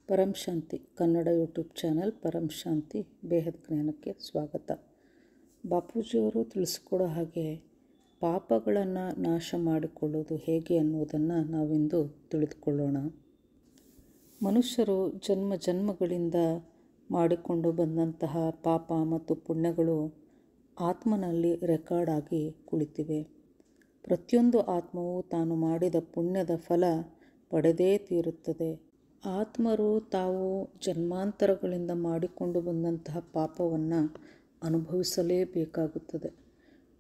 ಪರಂ ಶಾಂತಿ Kannada YouTube channel ಪರಂ ಶಾಂತಿ ಬೇಹದ್ ಜ್ಞಾನಕ್ಕೆ ಸ್ವಾಗತ. ಬಾಪೂಜಿಯವರು ತಿಳಿಸಿಕೊಡೋ ಹಾಗೆ ಪಾಪಗಳನ್ನು ನಾಶ ಮಾಡಿಕೊಳ್ಳೋದು ಹೇಗೆ ಅನ್ನೋದನ್ನು ನಾವಿಂದು ತಿಳಿದುಕೊಳ್ಳೋಣ. ಮನುಷ್ಯರು ಜನ್ಮ ಜನ್ಮಗಳಿಂದ ಮಾಡಿಕೊಂಡು ಬಂದಂತಹ ಪಾಪ ಮತ್ತು ಪುಣ್ಯಗಳು ಆತ್ಮನಲ್ಲಿ ರೆಕಾರ್ಡ್ ಆಗಿ ಕುಳಿತಿವೆ. ಪ್ರತಿಯೊಂದು ಆತ್ಮವು ತಾನು ಮಾಡಿದ ಪುಣ್ಯದ ಫಲ ಪಡೆದೇ ತೀರುತ್ತದೆ. ಆತ್ಮರು ತಾವು ಜನ್ಮಾಂತರಗಳಿಂದ ಮಾಡಿಕೊಂಡು ಬಂದಂತಹ ಪಾಪವನ್ನು ಅನುಭವಿಸಲೇಬೇಕಾಗುತ್ತದೆ.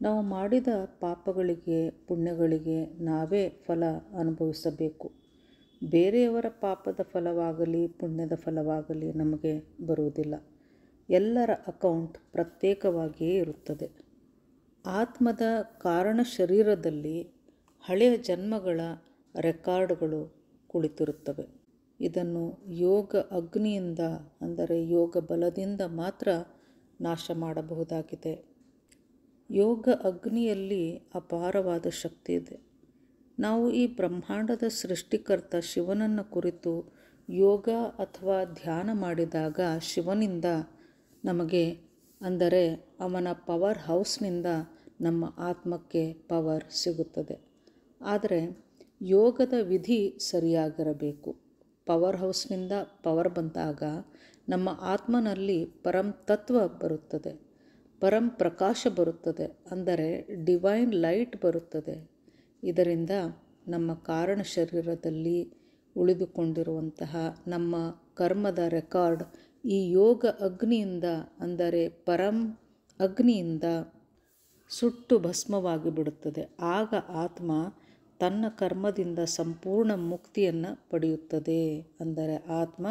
ನಾವು ಮಾಡಿದ ಪಾಪಗಳಿಗೆ ಪುಣ್ಯಗಳಿಗೆ ನಾವೇ ಫಲ ಅನುಭವಿಸಬೇಕು. ಬೇರೆಯವರ ಪಾಪದ ಫಲವಾಗಲಿ ಪುಣ್ಯದ ಫಲವಾಗಲಿ ನಮಗೆ ಬರುವುದಿಲ್ಲ. ಎಲ್ಲರ ಅಕೌಂಟ್ ಪ್ರತ್ಯೇಕವಾಗಿಯೇ ಇರುತ್ತದೆ. ಆತ್ಮದ ಕಾರಣ ಶರೀರದಲ್ಲಿ ಹಳೆಯ ಜನ್ಮಗಳ ರೆಕಾರ್ಡ್ಗಳು ಕುಳಿತಿರುತ್ತವೆ. ಇದನ್ನು ಯೋಗ ಅಗ್ನಿಯಿಂದ ಅಂದರೆ ಯೋಗ ಬಲದಿಂದ ಮಾತ್ರ ನಾಶ ಮಾಡಬಹುದಾಗಿದೆ. ಯೋಗ ಅಗ್ನಿಯಲ್ಲಿ ಅಪಾರವಾದ ಶಕ್ತಿ ಇದೆ. ನಾವು ಈ ಬ್ರಹ್ಮಾಂಡದ ಸೃಷ್ಟಿಕರ್ತ ಶಿವನನ್ನು ಕುರಿತು ಯೋಗ ಅಥವಾ ಧ್ಯಾನ ಮಾಡಿದಾಗ ಶಿವನಿಂದ ನಮಗೆ ಅಂದರೆ ಅವನ ಪವರ್ ಹೌಸ್ನಿಂದ ನಮ್ಮ ಆತ್ಮಕ್ಕೆ ಪವರ್ ಸಿಗುತ್ತದೆ. ಆದರೆ ಯೋಗದ ವಿಧಿ ಸರಿಯಾಗಿರಬೇಕು. ಪವರ್ ಹೌಸ್ನಿಂದ ಪವರ್ ಬಂದಾಗ ನಮ್ಮ ಆತ್ಮನಲ್ಲಿ ಪರಂ ತತ್ವ ಬರುತ್ತದೆ, ಪರಂ ಪ್ರಕಾಶ ಬರುತ್ತದೆ, ಅಂದರೆ ಡಿವೈನ್ ಲೈಟ್ ಬರುತ್ತದೆ. ಇದರಿಂದ ನಮ್ಮ ಕಾರಣ ಶರೀರದಲ್ಲಿ ಉಳಿದುಕೊಂಡಿರುವಂತಹ ನಮ್ಮ ಕರ್ಮದ ರೆಕಾರ್ಡ್ ಈ ಯೋಗ ಅಗ್ನಿಯಿಂದ ಅಂದರೆ ಪರಂ ಅಗ್ನಿಯಿಂದ ಸುಟ್ಟು ಭಸ್ಮವಾಗಿ ಬಿಡುತ್ತದೆ. ಆಗ ಆತ್ಮ ತನ್ನ ಕರ್ಮದಿಂದ ಸಂಪೂರ್ಣ ಮುಕ್ತಿಯನ್ನು ಪಡೆಯುತ್ತದೆ. ಅಂದರೆ ಆತ್ಮ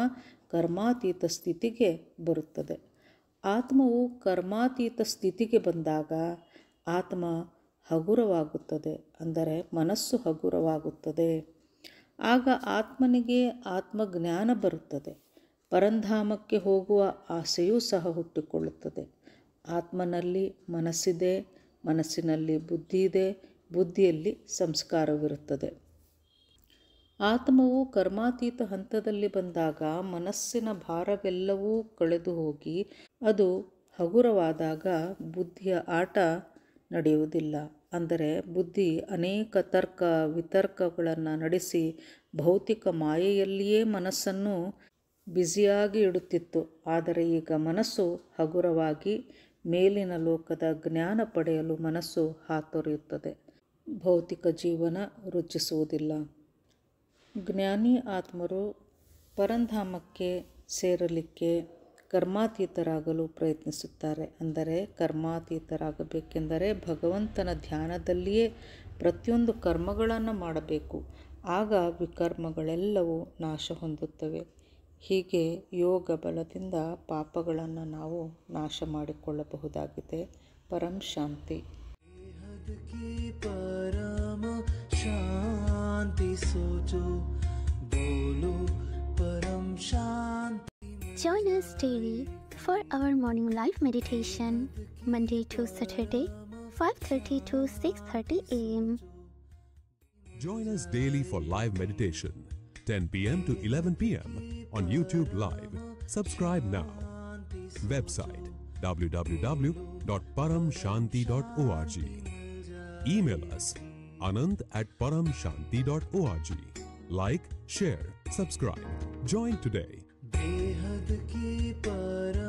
ಕರ್ಮಾತೀತ ಸ್ಥಿತಿಗೆ ಬರುತ್ತದೆ. ಆತ್ಮವು ಕರ್ಮಾತೀತ ಸ್ಥಿತಿಗೆ ಬಂದಾಗ ಆತ್ಮ ಹಗುರವಾಗುತ್ತದೆ, ಅಂದರೆ ಮನಸ್ಸು ಹಗುರವಾಗುತ್ತದೆ. ಆಗ ಆತ್ಮನಿಗೆ ಆತ್ಮಜ್ಞಾನ ಬರುತ್ತದೆ. ಪರಂಧಾಮಕ್ಕೆ ಹೋಗುವ ಆಸೆಯೂ ಸಹ ಹುಟ್ಟಿಕೊಳ್ಳುತ್ತದೆ. ಆತ್ಮನಲ್ಲಿ ಮನಸ್ಸಿದೆ, ಮನಸ್ಸಿನಲ್ಲಿ ಬುದ್ಧಿ ಇದೆ, ಬುದ್ಧಿಯಲ್ಲಿ ಸಂಸ್ಕಾರವಿರುತ್ತದೆ. ಆತ್ಮವು ಕರ್ಮಾತೀತ ಹಂತದಲ್ಲಿ ಬಂದಾಗ ಮನಸ್ಸಿನ ಭಾರವೆಲ್ಲವೂ ಕಳೆದು ಹೋಗಿ ಅದು ಹಗುರವಾದಾಗ ಬುದ್ಧಿಯ ಆಟ ನಡೆಯುವುದಿಲ್ಲ. ಅಂದರೆ ಬುದ್ಧಿ ಅನೇಕ ತರ್ಕ ವಿತರ್ಕಗಳನ್ನು ನಡೆಸಿ ಭೌತಿಕ ಮಾಯೆಯಲ್ಲಿಯೇ ಮನಸ್ಸನ್ನು ಬ್ಯುಸಿಯಾಗಿ ಇಡುತ್ತಿತ್ತು. ಆದರೆ ಈಗ ಮನಸ್ಸು ಹಗುರವಾಗಿ ಮೇಲಿನ ಲೋಕದ ಜ್ಞಾನ ಪಡೆಯಲು ಮನಸ್ಸು ಹಾತೊರೆಯುತ್ತದೆ. ಭೌತಿಕ ಜೀವನ ರುಚಿಸುವುದಿಲ್ಲ. ಜ್ಞಾನಿ ಆತ್ಮರು ಪರಂಧಾಮಕ್ಕೆ ಸೇರಲಿಕ್ಕೆ ಕರ್ಮಾತೀತರಾಗಲು ಪ್ರಯತ್ನಿಸುತ್ತಾರೆ. ಅಂದರೆ ಕರ್ಮಾತೀತರಾಗಬೇಕೆಂದರೆ ಭಗವಂತನ ಧ್ಯಾನದಲ್ಲಿಯೇ ಪ್ರತಿಯೊಂದು ಕರ್ಮಗಳನ್ನು ಮಾಡಬೇಕು. ಆಗ ವಿಕರ್ಮಗಳೆಲ್ಲವೂ ನಾಶ ಹೊಂದುತ್ತವೆ. ಹೀಗೆ ಯೋಗ ಬಲದಿಂದ ಪಾಪಗಳನ್ನು ನಾವು ನಾಶ ಮಾಡಿಕೊಳ್ಳಬಹುದಾಗಿದೆ. ಪರಂ ಶಾಂತಿ. परम शांति सोचो बोलो परम शांति. Join us daily for our morning live meditation, Monday to Saturday, 5:30 to 6:30 a.m. Join us daily for live meditation, 10 p.m. to 11 p.m. on YouTube Live. Subscribe now. Website www.paramshanti.org. Email us anand@paramshanti.org. Like, share, subscribe. Join today. बेहद की परम